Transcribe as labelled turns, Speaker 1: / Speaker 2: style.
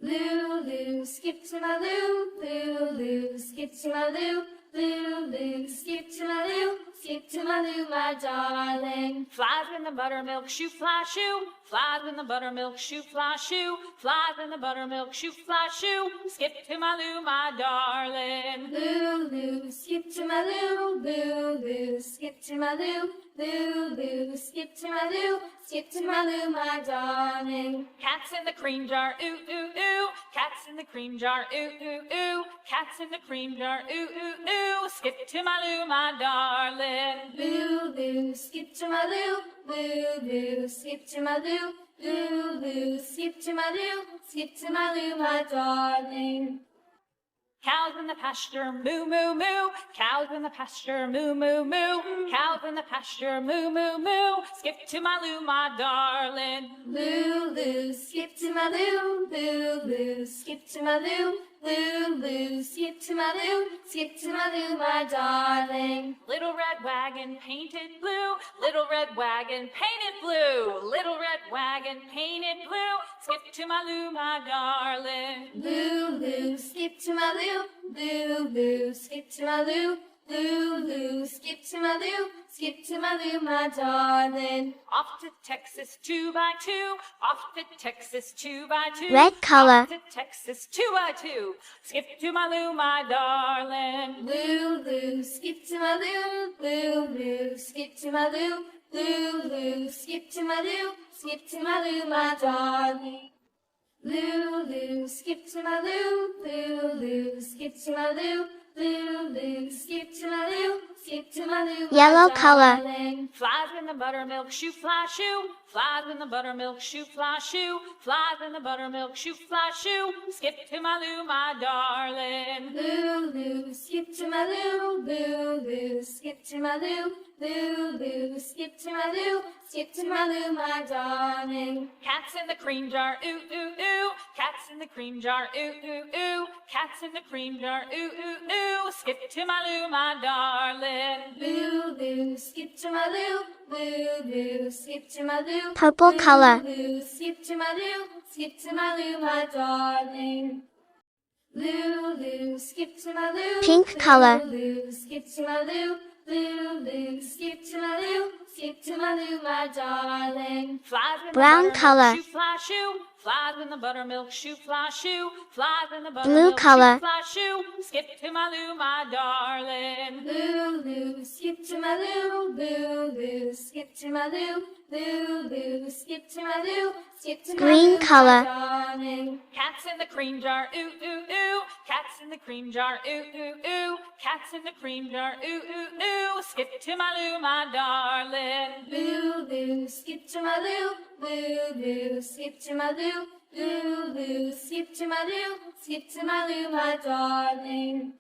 Speaker 1: Lulu, skip to my Lou, Lulu, skip to my Lou, Lulu, skip to my Lou, skip to my Lou, my darling.
Speaker 2: Flies in the buttermilk shoe, fly shoe. Flies in the buttermilk shoe, fly shoe. Flies in the buttermilk shoe, fly shoe. Skip to my Lou, my darling.
Speaker 1: Lulu, skip to my Lou, Lulu, skip to my Lou, Lulu, skip to my Lou, skip to my Lou, my darling.
Speaker 2: Cats in the cream jar, ooh, ooh, ooh. Cats in the cream jar, ooh, ooh, ooh. Cats in the cream jar, ooh, ooh, ooh. Skip to my Lou, my darling.
Speaker 1: Lulu, skip to my Lou, Lulu, skip to my Lou, Lulu, skip to my Lou, skip to my Lou, my darling.
Speaker 2: Cows in the pasture, moo, moo, moo. Cows in the pasture, moo, moo, moo. Cows in the pasture, moo, moo, moo. Skip to my Lou, my darling.
Speaker 1: Lulu, skip to my Lou, Lulu, skip to my Lou, Lulu, skip to my Lou, skip to my Lou, my darling.
Speaker 2: Little red wagon painted blue. Little red wagon painted blue. Little red wagon painted blue. Skip to my Lou, my darling.
Speaker 1: Lulu, skip to my Lou, Lulu, skip to my Lou, Lulu, skip to my Lou, skip to my Lou, my darling.
Speaker 2: Off to Texas 2x2. Off to Texas 2x2.
Speaker 3: Red color.
Speaker 2: Off to Texas 2x2. Skip to my Lou, my darling.
Speaker 1: Lulu, skip to my Lou, Lulu, skip to my Lou, Lulu, skip to my Lou, skip to my Lou, my darling. Lulu, skip to my Lou, Lulu, skip to my Lou, Lulu, skip to my Lou, skip to my Lou, my
Speaker 3: Yellow color.
Speaker 1: darling.
Speaker 2: Flies in the buttermilk shoe, fly shoe. Flies in the buttermilk shoe, fly shoe. Flies in the buttermilk shoe, fly shoe. Skip to my Lou, my darling.
Speaker 1: Lulu, skip to my Lou, Lulu, skip to my Lou, Lulu, skip to my Lou, skip to my Lou, my darling.
Speaker 2: Cats in the cream jar, ooh, ooh, ooh. Cats in the cream jar, ooh, ooh, ooh. Cats in the cream jar, ooh, ooh, ooh. Skip to my Lou, my darling.
Speaker 1: Lulu, skip to my Lou, Lulu, skip to my Lou,
Speaker 3: Purple color.
Speaker 1: Lulu, skip to my Lou, skip to my Lou, my darling. Lulu, skip to my Lou,
Speaker 3: Pink color.
Speaker 1: Lulu, skip to my Lou, Lulu, skip to my Lou, skip to my Lou, my darling.
Speaker 2: Flies in
Speaker 3: Brown
Speaker 2: the buttermilk
Speaker 3: color.
Speaker 2: shoe, fly shoe. Flies in the buttermilk shoe, fly shoe. Flies in the
Speaker 3: Blue
Speaker 2: buttermilk
Speaker 3: color.
Speaker 2: shoe, fly shoe. Skip to my Lou, my darling.
Speaker 1: Lulu, skip to my Lou, Lulu, skip to my Lou, Lulu, skip to my Lou, skip to my
Speaker 3: Green
Speaker 1: Lou,
Speaker 3: color.
Speaker 1: my darling.
Speaker 2: Cats in the cream jar, ooh, ooh, ooh. Cats in the cream jar, ooh, ooh, ooh. Cats in the cream jar, ooh, ooh, ooh. Skip to my Lou, my darling.
Speaker 1: Lulu, skip to my Lou, Lulu, skip to my Lou, Lulu, skip to my Lou, skip to my Lou, my darling.